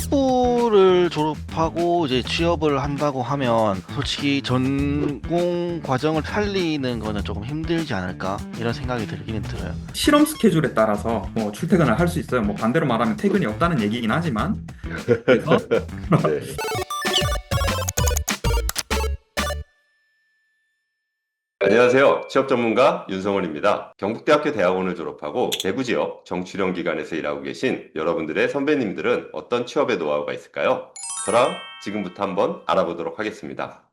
학부를 졸업하고 이제 취업을 한다고 하면 솔직히 전공 과정을 살리는 거는 조금 힘들지 않을까 이런 생각이 들기는 들어요. 실험 스케줄에 따라서 뭐 출퇴근을 할 수 있어요. 뭐 반대로 말하면 퇴근이 없다는 얘기긴 하지만 그래서 네. 안녕하세요. 취업 전문가 윤성원입니다. 경북대학교 대학원을 졸업하고 대구 지역 정출형 기관에서 일하고 계신 여러분들의 선배님들은 어떤 취업의 노하우가 있을까요? 저랑 지금부터 한번 알아보도록 하겠습니다.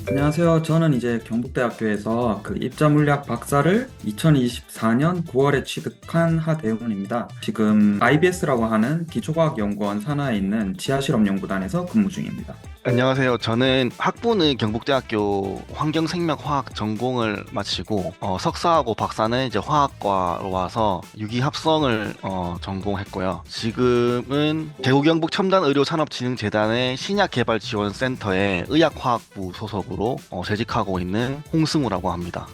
안녕하세요. 저는 이제 경북대학교에서 그 입자물리학 박사를 2024년 9월에 취득한 하대훈입니다. 지금 IBS라고 하는 기초과학연구원 산하에 있는 지하실험연구단에서 근무 중입니다. 안녕하세요. 저는 학부는 경북대학교 환경생명화학 전공을 마치고 석사하고 박사는 이제 화학과로 와서 유기합성을 전공했고요. 지금은 대구경북 첨단의료산업진흥재단의 신약개발지원센터의 의학화학부 소속으로 재직하고 있는 홍승우라고 합니다.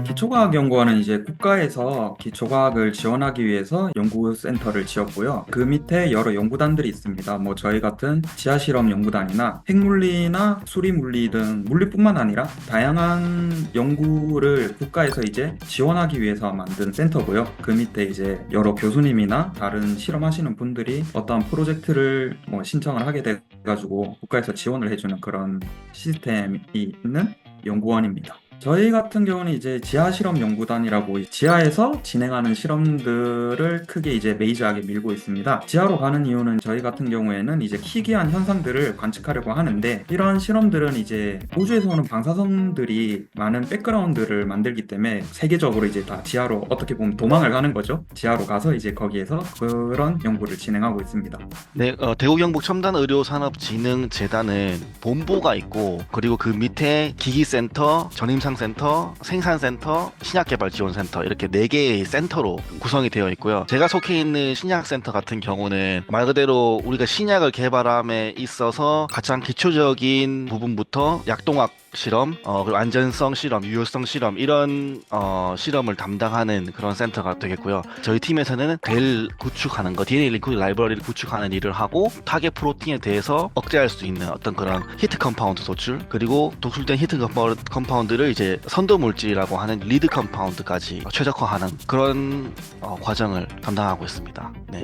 기초과학연구원은 이제 국가에서 기초과학을 지원하기 위해서 연구센터를 지었고요. 그 밑에 여러 연구단들이 있습니다. 뭐 저희 같은 지하실험 연구단이나 핵물리나 수리물리 등 물리뿐만 아니라 다양한 연구를 국가에서 이제 지원하기 위해서 만든 센터고요. 그 밑에 이제 여러 교수님이나 다른 실험하시는 분들이 어떤 프로젝트를 뭐 신청을 하게 돼가지고 국가에서 지원을 해주는 그런 시스템이 있는 연구원입니다. 저희 같은 경우는 이제 지하실험 연구단이라고 지하에서 진행하는 실험들을 크게 이제 메이저하게 밀고 있습니다. 지하로 가는 이유는 저희 같은 경우에는 이제 희귀한 현상들을 관측하려고 하는데, 이런 실험들은 이제 우주에서 오는 방사선들이 많은 백그라운드를 만들기 때문에 세계적으로 이제 다 지하로 어떻게 보면 도망을 가는 거죠. 지하로 가서 이제 거기에서 그런 연구를 진행하고 있습니다. 네, 대구경북 첨단의료산업진흥재단은 본부가 있고, 그리고 그 밑에 기기센터, 전임상센터, 생산센터, 신약개발지원센터 이렇게 4개의 센터로 구성이 되어 있고요. 제가 속해 있는 신약센터 같은 경우는 말 그대로 우리가 신약을 개발함에 있어서 가장 기초적인 부분부터 약동학 실험, 그리고 안전성 실험, 유효성 실험 이런 실험을 담당하는 그런 센터가 되겠고요. 저희 팀에서는 델 구축하는 거, DNA 링크 라이브러리를 구축하는 일을 하고, 타겟 프로틴에 대해서 억제할 수 있는 어떤 그런 히트 컴파운드 소출, 그리고 독출된 히트 컴파운드를 이제 선도 물질이라고 하는 리드 컴파운드까지 최적화하는 그런 과정을 담당하고 있습니다. 네.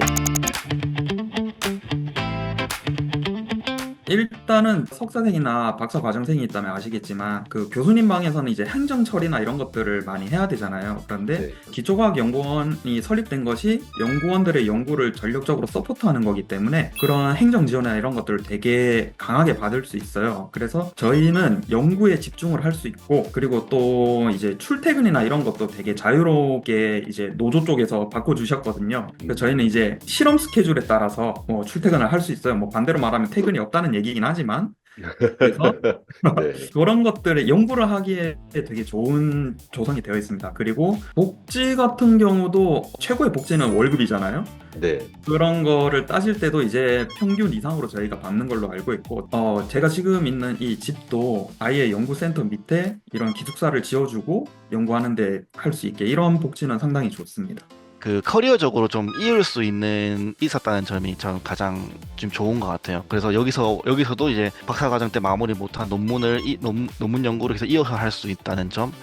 일단은 석사생이나 박사 과정생이 있다면 아시겠지만 그 교수님 방에서는 이제 행정 처리나 이런 것들을 많이 해야 되잖아요. 그런데 네. 기초과학연구원이 설립된 것이 연구원들의 연구를 전력적으로 서포트하는 거기 때문에 그런 행정 지원이나 이런 것들을 되게 강하게 받을 수 있어요. 그래서 저희는 연구에 집중을 할 수 있고, 그리고 또 이제 출퇴근이나 이런 것도 되게 자유롭게 이제 노조 쪽에서 바꿔주셨거든요. 그래서 저희는 이제 실험 스케줄에 따라서 뭐 출퇴근을 할 수 있어요. 뭐 반대로 말하면 퇴근이 없다는 얘기긴 하지만, 그래서 네. 그런 것들을 연구를 하기에 되게 좋은 조성이 되어 있습니다. 그리고 복지 같은 경우도 최고의 복지는 월급이잖아요. 네. 그런 거를 따질 때도 이제 평균 이상으로 저희가 받는 걸로 알고 있고, 제가 지금 있는 이 집도 아예 연구센터 밑에 이런 기숙사를 지어주고 연구하는데 할 수 있게, 이런 복지는 상당히 좋습니다. 그 커리어적으로 좀 이을 수 있었다는 점이 저는 가장 좀 좋은 것 같아요. 그래서 여기서도 이제 박사과정 때 마무리 못한 논문 연구를 계속 이어서 할 수 있다는 점,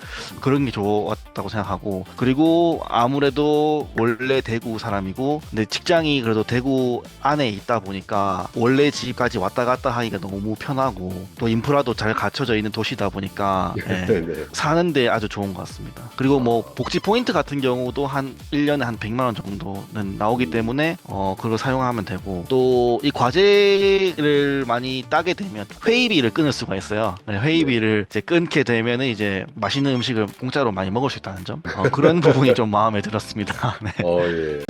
그런 게 좋았다고 생각하고, 그리고 아무래도 원래 대구 사람이고 근데 직장이 그래도 대구 안에 있다 보니까 원래 집까지 왔다 갔다 하기가 너무 편하고, 또 인프라도 잘 갖춰져 있는 도시다 보니까 예, 네. 사는데 아주 좋은 것 같습니다. 그리고 뭐 복지 포인트 같은 경우도 한 1년에 한 100만 원 정도는 나오기 때문에 그걸 사용하면 되고, 또 이 과제를 많이 따게 되면 회의비를 끊을 수가 있어요. 네, 회의비를 이제 끊게 되면은 이제 맛있는 음식을 공짜로 많이 먹을 수 있다는 점, 그런 부분이 좀 마음에 들었습니다. 네. 예.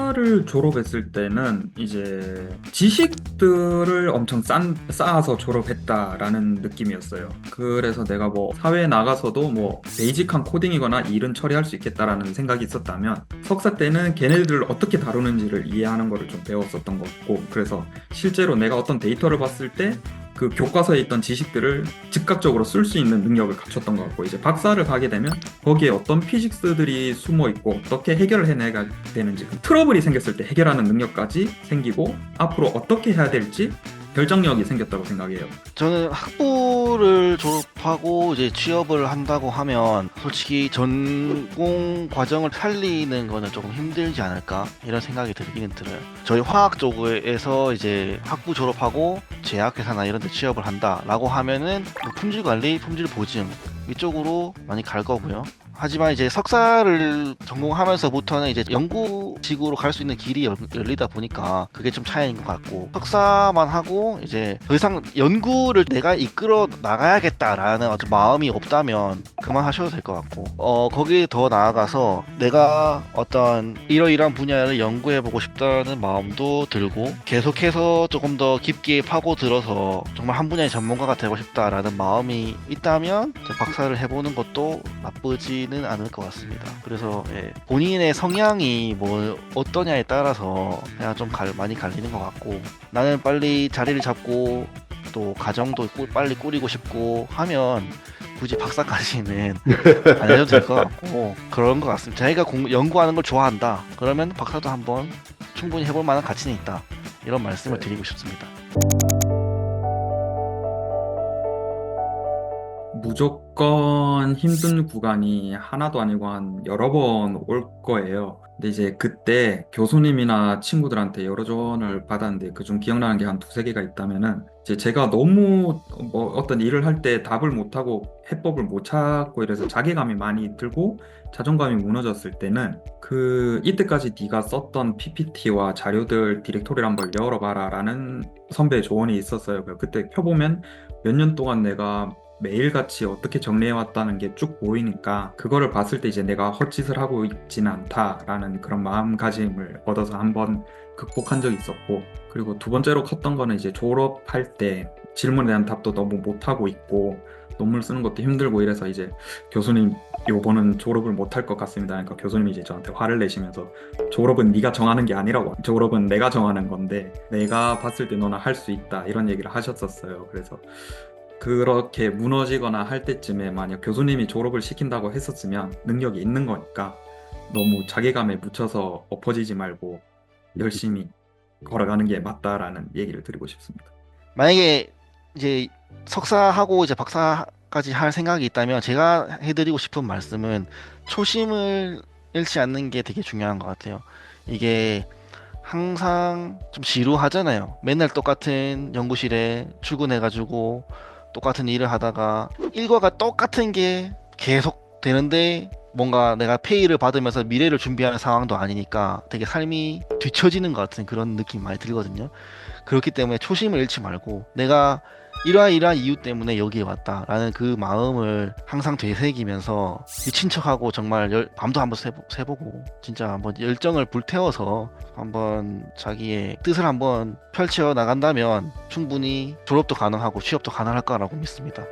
석사를 졸업했을 때는 이제 지식들을 엄청 쌓아서 졸업했다라는 느낌이었어요. 그래서 내가 뭐 사회에 나가서도 뭐 베이직한 코딩이거나 일은 처리할 수 있겠다라는 생각이 있었다면 석사 때는 걔네들을 어떻게 다루는지를 이해하는 거를 좀 배웠었던 것 같고, 그래서 실제로 내가 어떤 데이터를 봤을 때 그 교과서에 있던 지식들을 즉각적으로 쓸 수 있는 능력을 갖췄던 것 같고, 이제 박사를 가게 되면 거기에 어떤 피직스들이 숨어 있고 어떻게 해결을 해내야 되는지, 트러블이 생겼을 때 해결하는 능력까지 생기고 앞으로 어떻게 해야 될지 결정력이 생겼다고 생각해요. 저는 학부를 졸업하고 이제 취업을 한다고 하면 솔직히 전공 과정을 살리는 거는 조금 힘들지 않을까 이런 생각이 들기는 들어요. 저희 화학 쪽에서 이제 학부 졸업하고 제약회사나 이런 데 취업을 한다라고 하면은 뭐 품질 관리, 품질 보증 이쪽으로 많이 갈 거고요. 하지만 이제 석사를 전공하면서부터는 이제 연구직으로 갈 수 있는 길이 열리다 보니까 그게 좀 차이인 것 같고, 석사만 하고 이제 더 이상 연구를 내가 이끌어 나가야겠다라는 어떤 마음이 없다면 그만하셔도 될 것 같고, 거기에 더 나아가서 내가 어떤 이러이러한 분야를 연구해보고 싶다는 마음도 들고 계속해서 조금 더 깊게 파고들어서 정말 한 분야의 전문가가 되고 싶다라는 마음이 있다면 박사를 해보는 것도 나쁘지는 않을 것 같습니다. 그래서 본인의 성향이 뭐 어떠냐에 따라서 그냥 좀 많이 갈리는 것 같고, 나는 빨리 자리를 잡고 또 가정도 빨리 꾸리고 싶고 하면 굳이 박사까지는 안 해도 될 것 같고 그런 것 같습니다. 자기가 연구하는 걸 좋아한다 그러면 박사도 한번 충분히 해볼 만한 가치는 있다, 이런 말씀을 드리고 싶습니다. 무조건 힘든 구간이 하나도 아니고 한 여러 번 올 거예요. 근데 이제 그때 교수님이나 친구들한테 여러 조언을 받았는데 그중 기억나는 게 한 두세 개가 있다면은, 이제 제가 너무 뭐 어떤 일을 할 때 답을 못하고 해법을 못 찾고 이래서 자괴감이 많이 들고 자존감이 무너졌을 때는 이때까지 네가 썼던 PPT와 자료들 디렉토리를 한번 열어봐라 라는 선배의 조언이 있었어요. 그때 펴보면 몇 년 동안 내가 매일같이 어떻게 정리해왔다는 게 쭉 보이니까 그거를 봤을 때 이제 내가 헛짓을 하고 있지는 않다라는 그런 마음가짐을 얻어서 한번 극복한 적이 있었고, 그리고 두 번째로 컸던 거는 이제 졸업할 때 질문에 대한 답도 너무 못하고 있고 논문 쓰는 것도 힘들고 이래서 이제 교수님 요번은 졸업을 못할 것 같습니다. 그러니까 교수님이 이제 저한테 화를 내시면서 졸업은 네가 정하는 게 아니라고, 졸업은 내가 정하는 건데 내가 봤을 때 너는 할 수 있다, 이런 얘기를 하셨었어요. 그래서 그렇게 무너지거나 할 때쯤에 만약 교수님이 졸업을 시킨다고 했었으면 능력이 있는 거니까 너무 자괴감에 묻혀서 엎어지지 말고 열심히 걸어가는 게 맞다라는 얘기를 드리고 싶습니다. 만약에 이제 석사하고 이제 박사까지 할 생각이 있다면 제가 해드리고 싶은 말씀은 초심을 잃지 않는 게 되게 중요한 것 같아요. 이게 항상 좀 지루하잖아요. 맨날 똑같은 연구실에 출근해가지고 똑같은 일을 하다가 일과가 똑같은 게 계속 되는데 뭔가 내가 페이를 받으면서 미래를 준비하는 상황도 아니니까 되게 삶이 뒤처지는 것 같은 그런 느낌이 많이 들거든요. 그렇기 때문에 초심을 잃지 말고 내가 이러한 이유 때문에 여기에 왔다라는 그 마음을 항상 되새기면서 미친 척하고 정말 밤도 한번 새보고 진짜 한번 열정을 불태워서 한번 자기의 뜻을 한번 펼쳐 나간다면 충분히 졸업도 가능하고 취업도 가능할 거라고 믿습니다.